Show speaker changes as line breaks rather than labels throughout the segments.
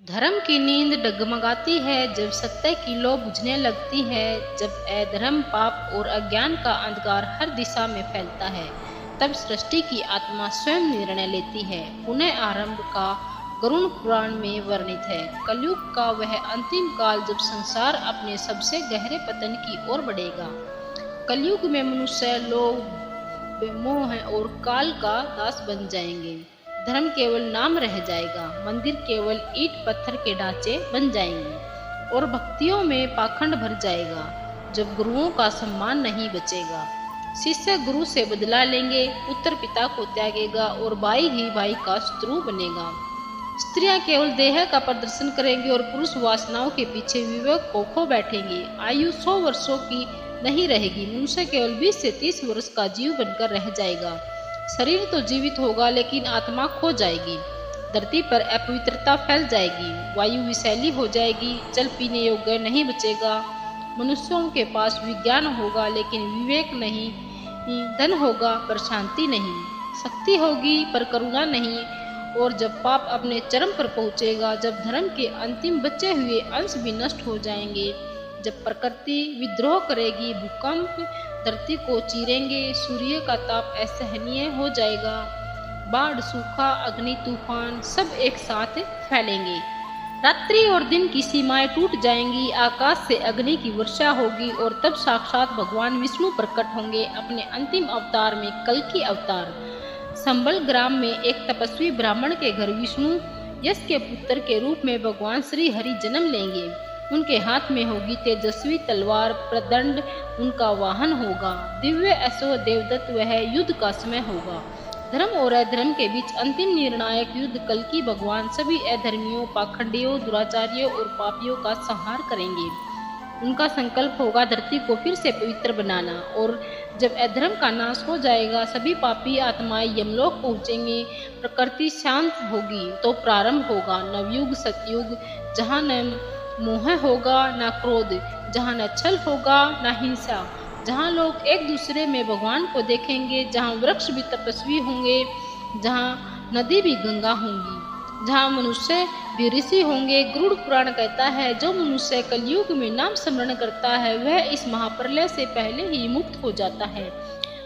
धर्म की नींद डगमगाती है जब सत्य की लौ बुझने लगती है। जब अधर्म, पाप और अज्ञान का अंधकार हर दिशा में फैलता है, तब सृष्टि की आत्मा स्वयं निर्णय लेती है। पुनः आरंभ का गरुड़ पुराण में वर्णित है। कलयुग का वह अंतिम काल जब संसार अपने सबसे गहरे पतन की ओर बढ़ेगा। कलयुग में मनुष्य लोभ, मोह और काल का दास बन जाएंगे। धर्म केवल नाम रह जाएगा, मंदिर केवल ईंट पत्थर के ढांचे बन जाएंगे और भक्तियों में पाखंड भर जाएगा। जब गुरुओं का सम्मान नहीं बचेगा, शिष्य गुरु से बदला लेंगे, पुत्र पिता को त्यागेगा और भाई ही भाई का शत्रु बनेगा। स्त्रियां केवल देह का प्रदर्शन करेंगी और पुरुष वासनाओं के पीछे विवेक को खो बैठेंगे। आयु 100 वर्षों की नहीं रहेगी, मनुष्य केवल 20 से 30 वर्ष का जीव बनकर रह जाएगा। शरीर तो जीवित होगा लेकिन आत्मा खो जाएगी। धरती पर अपवित्रता फैल जाएगी, वायु विषैली हो जाएगी, जल पीने योग्य नहीं बचेगा। मनुष्यों के पास विज्ञान होगा लेकिन विवेक नहीं, धन होगा पर शांति नहीं, शक्ति होगी पर करुणा नहीं। और जब पाप अपने चरम पर पहुंचेगा, जब धर्म के अंतिम बचे हुए अंश भी नष्ट हो जाएंगे, जब प्रकृति विद्रोह करेगी, भूकंप धरती को चीरेंगे, सूर्य का ताप असहनीय हो जाएगा, बाढ़, सूखा, अग्नि, तूफान सब एक साथ फैलेंगे। रात्रि और दिन की सीमाएं टूट जाएंगी, आकाश से अग्नि की वर्षा होगी और तब साक्षात भगवान विष्णु प्रकट होंगे अपने अंतिम अवतार में, कल्कि अवतार। संबल ग्राम में एक तपस्वी ब्राह्मण के घर विष्णु यश के पुत्र के रूप में भगवान श्री हरि जन्म लेंगे। उनके हाथ में होगी तेजस्वी तलवार, प्रदंड उनका वाहन होगा, दिव्य अश्व देवदत्त, वह युद्ध का समय होगा। धर्म और अधर्म के बीच अंतिम निर्णायक युद्ध कल्कि भगवान सभी अधर्मियों, पाखंडियों, दुराचारियों और पापियों का संहार करेंगे। उनका संकल्प होगा धरती को फिर से पवित्र बनाना। और जब अधर्म का नाश हो जाएगा, सभी पापी आत्माएं यमलोक पहुंचेंगे, प्रकृति शांत होगी, तो प्रारंभ होगा नवयुग, सतयुग, जहाँ न मोह होगा न क्रोध, जहाँ न छल होगा न हिंसा, जहाँ लोग एक दूसरे में भगवान को देखेंगे, जहाँ वृक्ष भी तपस्वी होंगे, जहाँ नदी भी गंगा होंगी, जहाँ मनुष्य भी ऋषि होंगे। गरुड़ पुराण कहता है, जो मनुष्य कलयुग में नाम स्मरण करता है वह इस महाप्रलय से पहले ही मुक्त हो जाता है।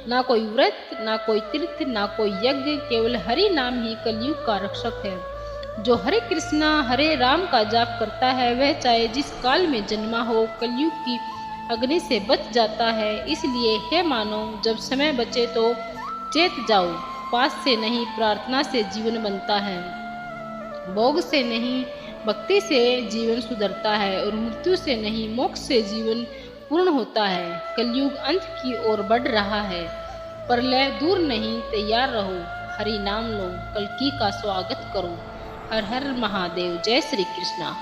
ना कोई व्रत, ना कोई तीर्थ, ना कोई यज्ञ, केवल हरि नाम ही कलयुग का रक्षक है। जो हरे कृष्णा हरे राम का जाप करता है, वह चाहे जिस काल में जन्मा हो, कलयुग की अग्नि से बच जाता है। इसलिए हे मानव, जब समय बचे तो चेत जाओ, पास से नहीं प्रार्थना से जीवन बनता है, भोग से नहीं भक्ति से जीवन सुधरता है और मृत्यु से नहीं मोक्ष से जीवन पूर्ण होता है। कलयुग अंत की ओर बढ़ रहा है, प्रलय दूर नहीं, तैयार रहो, हरि नाम लो, कल्कि का स्वागत करो। हर हर महादेव, जय श्री कृष्णा।